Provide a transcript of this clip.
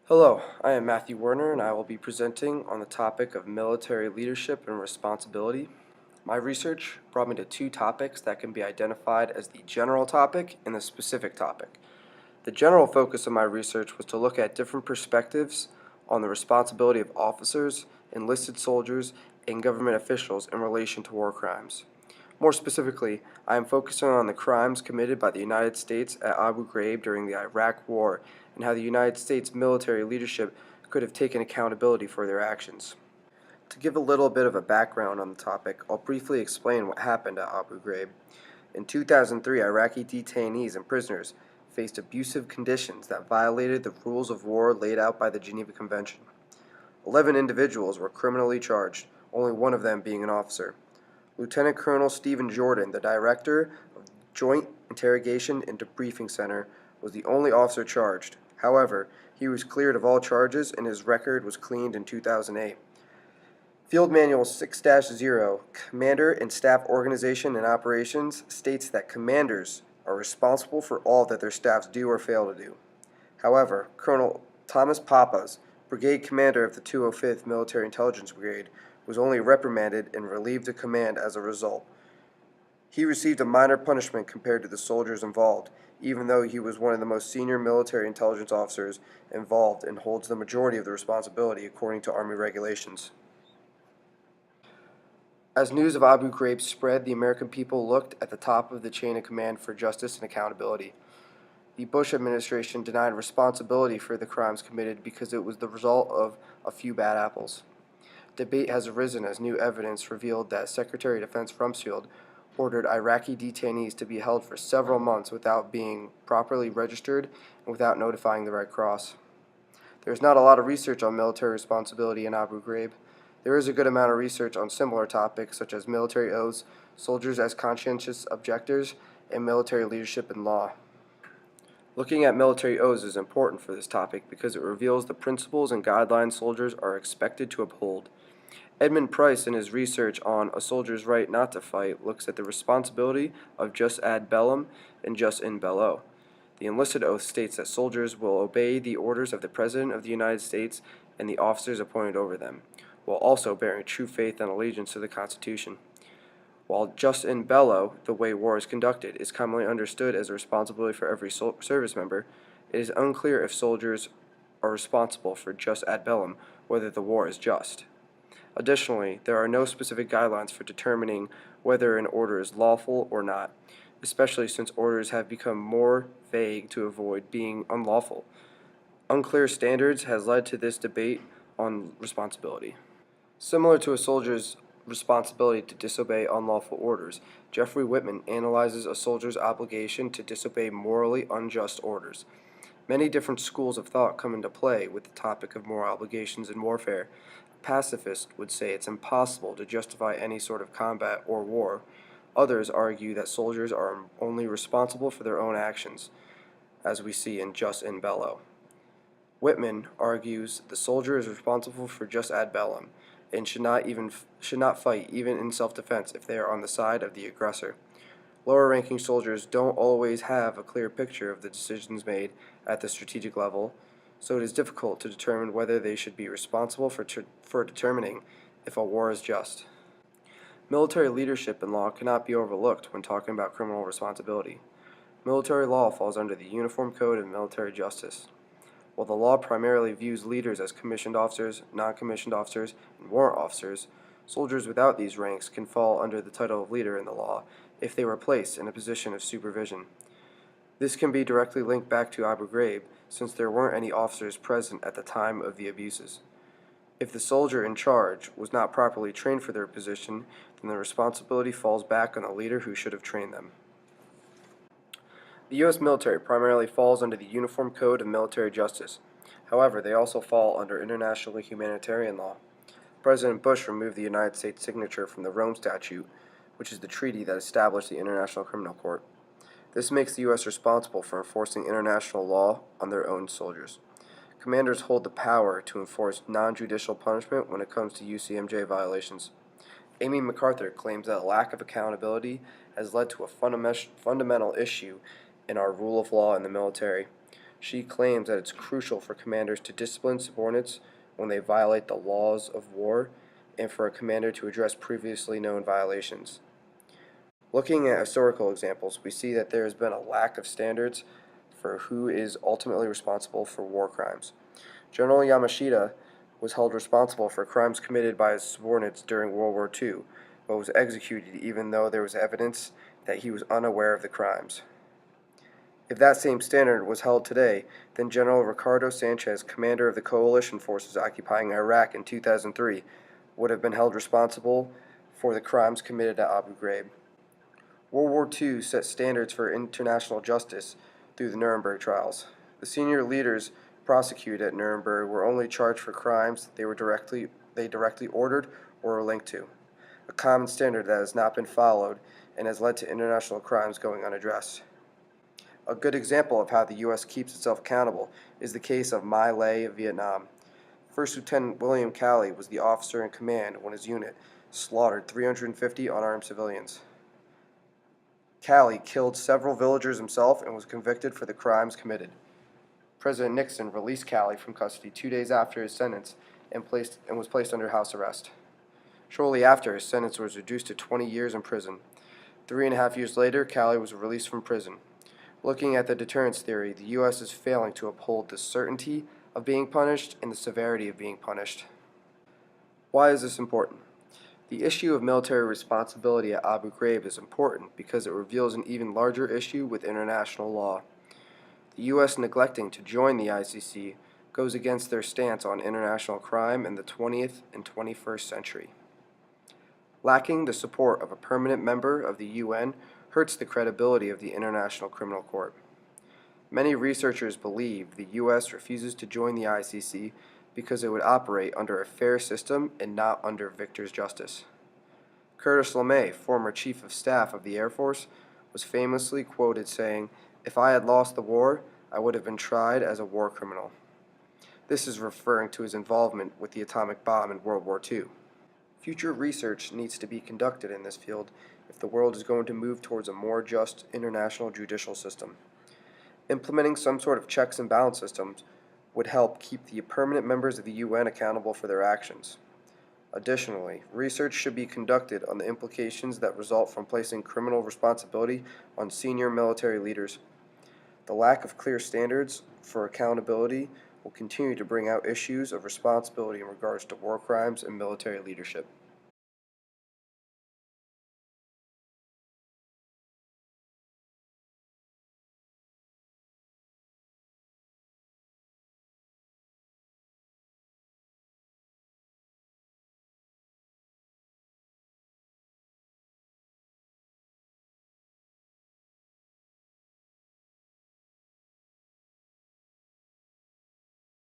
Hello, I am Matthew Werner and I will be presenting on the topic of military leadership and responsibility. My research brought me to two topics that can be identified as the general topic and the specific topic. The general focus of my research was to look at different perspectives on the responsibility of officers, enlisted soldiers, and government officials in relation to war crimes. More specifically, I am focusing on the crimes committed by the United States at Abu Ghraib during the Iraq War and how the United States military leadership could have taken accountability for their actions. To give a little bit of a background on the topic, I'll briefly explain what happened at Abu Ghraib. In 2003, Iraqi detainees and prisoners faced abusive conditions that violated the rules of war laid out by the Geneva Convention. 11 individuals were criminally charged, only one of them being an officer. Lieutenant Colonel Stephen Jordan, the director of Joint Interrogation and Debriefing Center, was the only officer charged. However, he was cleared of all charges and his record was cleaned in 2008. Field Manual 6-0, Commander and Staff Organization and Operations, states that commanders are responsible for all that their staffs do or fail to do. However, Colonel Thomas Papas, brigade commander of the 205th Military Intelligence Brigade, was only reprimanded and relieved of command as a result. He received a minor punishment compared to the soldiers involved, even though he was one of the most senior military intelligence officers involved and holds the majority of the responsibility according to Army regulations. As news of Abu Ghraib spread, the American people looked at the top of the chain of command for justice and accountability. The Bush administration denied responsibility for the crimes committed because it was the result of a few bad apples. Debate has arisen as new evidence revealed that Secretary of Defense Rumsfeld ordered Iraqi detainees to be held for several months without being properly registered and without notifying the Red Cross. There is not a lot of research on military responsibility in Abu Ghraib. There is a good amount of research on similar topics such as military oaths, soldiers as conscientious objectors, and military leadership and law. Looking at military oaths is important for this topic because it reveals the principles and guidelines soldiers are expected to uphold. Edmund Price, in his research on A Soldier's Right Not to Fight, looks at the responsibility of jus ad bellum and jus in bello. The enlisted oath states that soldiers will obey the orders of the President of the United States and the officers appointed over them, while also bearing true faith and allegiance to the Constitution. While jus in bello, the way war is conducted, is commonly understood as a responsibility for every service member, it is unclear if soldiers are responsible for jus ad bellum, whether the war is just. Additionally, there are no specific guidelines for determining whether an order is lawful or not, especially since orders have become more vague to avoid being unlawful. Unclear standards has led to this debate on responsibility. Similar to a soldier's responsibility to disobey unlawful orders, Jeffrey Whitman analyzes a soldier's obligation to disobey morally unjust orders. Many different schools of thought come into play with the topic of moral obligations in warfare. A pacifist would say it's impossible to justify any sort of combat or war. Others argue that soldiers are only responsible for their own actions, as we see in Jus in Bello. Whitman argues the soldier is responsible for jus ad bellum and should not fight even in self-defense if they are on the side of the aggressor. Lower-ranking soldiers don't always have a clear picture of the decisions made at the strategic level, so it is difficult to determine whether they should be responsible for determining if a war is just. Military leadership and law cannot be overlooked when talking about criminal responsibility. Military law falls under the Uniform Code of Military Justice. While the law primarily views leaders as commissioned officers, non-commissioned officers, and warrant officers, soldiers without these ranks can fall under the title of leader in the law if they were placed in a position of supervision. This can be directly linked back to Abu Ghraib, since there weren't any officers present at the time of the abuses. If the soldier in charge was not properly trained for their position, then the responsibility falls back on the leader who should have trained them. The U.S. military primarily falls under the Uniform Code of Military Justice. However, they also fall under international humanitarian law. President Bush removed the United States signature from the Rome Statute, which is the treaty that established the International Criminal Court. This makes the U.S. responsible for enforcing international law on their own soldiers. Commanders hold the power to enforce non-judicial punishment when it comes to UCMJ violations. Amy MacArthur claims that a lack of accountability has led to a fundamental issue in our rule of law in the military. She claims that it's crucial for commanders to discipline subordinates when they violate the laws of war and for a commander to address previously known violations. Looking at historical examples, we see that there has been a lack of standards for who is ultimately responsible for war crimes. General Yamashita was held responsible for crimes committed by his subordinates during World War II, but was executed even though there was evidence that he was unaware of the crimes. If that same standard was held today, then General Ricardo Sanchez, commander of the coalition forces occupying Iraq in 2003, would have been held responsible for the crimes committed at Abu Ghraib. World War II set standards for international justice through the Nuremberg trials. The senior leaders prosecuted at Nuremberg were only charged for crimes they directly ordered or were linked to, a common standard that has not been followed and has led to international crimes going unaddressed. A good example of how the U.S. keeps itself accountable is the case of My Lai, Vietnam. First Lieutenant William Calley was the officer in command when his unit slaughtered 350 unarmed civilians. Calley killed several villagers himself and was convicted for the crimes committed. President Nixon released Calley from custody 2 days after his sentence and was placed under house arrest. Shortly after, his sentence was reduced to 20 years in prison. 3.5 years later, Calley was released from prison. Looking at the deterrence theory, the U.S. is failing to uphold the certainty of being punished and the severity of being punished. Why is this important? The issue of military responsibility at Abu Ghraib is important because it reveals an even larger issue with international law. The U.S. neglecting to join the ICC goes against their stance on international crime in the 20th and 21st century. Lacking the support of a permanent member of the UN hurts the credibility of the International Criminal Court. Many researchers believe the U.S. refuses to join the ICC because it would operate under a fair system and not under victor's justice. Curtis LeMay, former Chief of Staff of the Air Force, was famously quoted saying, "If I had lost the war, I would have been tried as a war criminal." This is referring to his involvement with the atomic bomb in World War II. Future research needs to be conducted in this field if the world is going to move towards a more just international judicial system. Implementing some sort of checks and balance systems would help keep the permanent members of the UN accountable for their actions. Additionally, research should be conducted on the implications that result from placing criminal responsibility on senior military leaders. The lack of clear standards for accountability will continue to bring out issues of responsibility in regards to war crimes and military leadership.